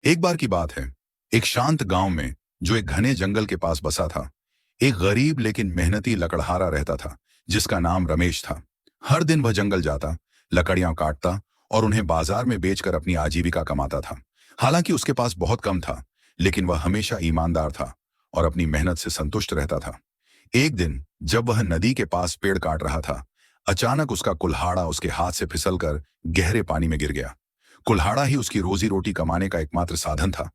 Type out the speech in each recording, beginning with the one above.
एक बार की बात है। एक शांत गांव में, जो एक घने जंगल के पास बसा था, एक गरीब लेकिन मेहनती लकड़हारा रहता था, जिसका नाम रमेश था। हर दिन वह जंगल जाता, लकड़ियां काटता और उन्हें बाजार में बेचकर अपनी आजीविका कमाता था। हालांकि उसके पास बहुत कम था, लेकिन वह हमेशा ईमानदार था और अपनी मेहनत से संतुष्ट रहता था। एक दिन जब वह नदी के पास पेड़ काट रहा था, अचानक उसका कुल्हाड़ा उसके हाथ से फिसलकर गहरे पानी में गिर गया। कुल्हाड़ा ही उसकी रोजी रोटी कमाने का एकमात्र साधन था,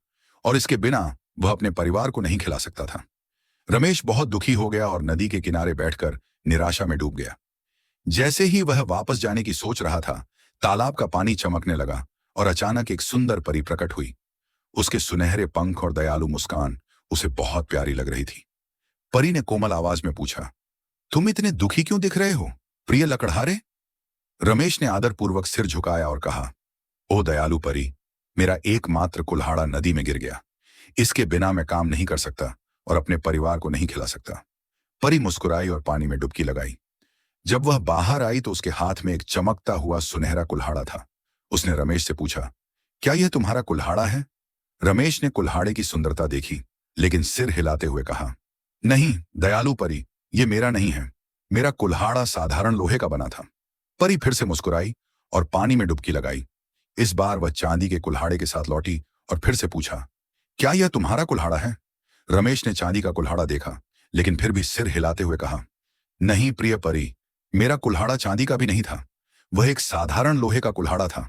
और इसके बिना वह अपने परिवार को नहीं खिला सकता था। रमेश बहुत दुखी हो गया और नदी के किनारे बैठकर निराशा में डूब गया। जैसे ही वह वापस जाने की सोच रहा था, तालाब का पानी चमकने लगा और अचानक एक सुंदर परी प्रकट हुई। उसके सुनहरे पंख और दयालु मुस्कान उसे बहुत प्यारी लग रही थी। परी ने कोमल आवाज में पूछा, तुम इतने दुखी क्यों दिख रहे हो, प्रिय लकड़हारे? रमेश ने आदरपूर्वक सिर झुकाया और कहा, ओ दयालु परी, मेरा एकमात्र कुल्हाड़ा नदी में गिर गया। इसके बिना मैं काम नहीं कर सकता और अपने परिवार को नहीं खिला सकता। परी मुस्कुराई और पानी में डुबकी लगाई। जब वह बाहर आई तो उसके हाथ में एक चमकता हुआ सुनहरा कुल्हाड़ा था। उसने रमेश से पूछा, क्या यह तुम्हारा कुल्हाड़ा है? रमेश ने कुल्हाड़े की सुंदरता देखी, लेकिन सिर हिलाते हुए कहा, नहीं दयालु परी, यह मेरा नहीं है। मेरा कुल्हाड़ा साधारण लोहे का बना था। परी फिर से मुस्कुराई और पानी में डुबकी लगाई। इस बार वह चांदी के कुल्हाड़े के साथ लौटी और फिर से पूछा, क्या यह तुम्हारा कुल्हाड़ा है? रमेश ने चांदी का कुल्हाड़ा देखा, लेकिन फिर भी सिर हिलाते हुए कहा, नहीं प्रिय परी, मेरा कुल्हाड़ा चांदी का भी नहीं था। वह एक साधारण लोहे का कुल्हाड़ा था।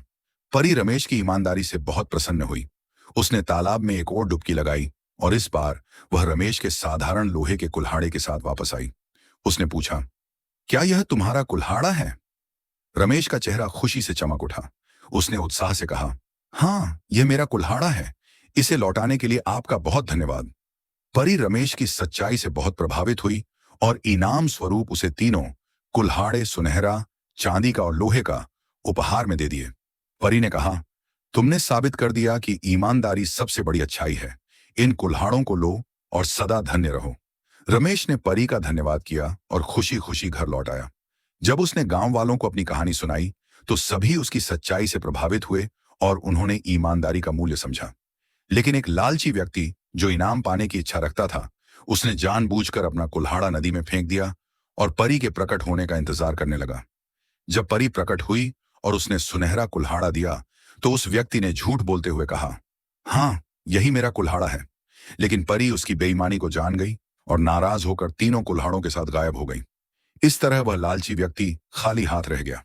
परी रमेश की ईमानदारी से बहुत प्रसन्न हुई। उसने तालाब में एक और डुबकी लगाई और इस बार वह रमेश के साधारण लोहे के कुल्हाड़े के साथ वापस आई। उसने पूछा, क्या यह तुम्हारा कुल्हाड़ा है? रमेश का चेहरा खुशी से चमक उठा। उसने उत्साह से कहा, हाँ, यह मेरा कुल्हाड़ा है। इसे लौटाने के लिए आपका बहुत धन्यवाद। परी रमेश की सच्चाई से बहुत प्रभावित हुई और इनाम स्वरूप उसे तीनों कुल्हाड़े, सुनहरा, चांदी का और लोहे का, उपहार में दे दिए। परी ने कहा, तुमने साबित कर दिया कि ईमानदारी सबसे बड़ी अच्छाई है। इन कुल्हाड़ों को लो और सदा धन्य रहो। रमेश ने परी का धन्यवाद किया और खुशी खुशी घर लौट आया। जब उसने गांव वालों को अपनी कहानी सुनाई तो सभी उसकी सच्चाई से प्रभावित हुए और उन्होंने ईमानदारी का मूल्य समझा। लेकिन एक लालची व्यक्ति जो इनाम पाने की इच्छा रखता था, उसने जानबूझकर अपना कुल्हाड़ा नदी में फेंक दिया और परी के प्रकट होने का इंतजार करने लगा। जब परी प्रकट हुई और उसने सुनहरा कुल्हाड़ा दिया तो उस व्यक्ति ने झूठ बोलते हुए कहा, हाँ, यही मेरा कुल्हाड़ा है। लेकिन परी उसकी बेईमानी को जान गई और नाराज होकर तीनों कुल्हाड़ों के साथ गायब हो गई। इस तरह वह लालची व्यक्ति खाली हाथ रह गया।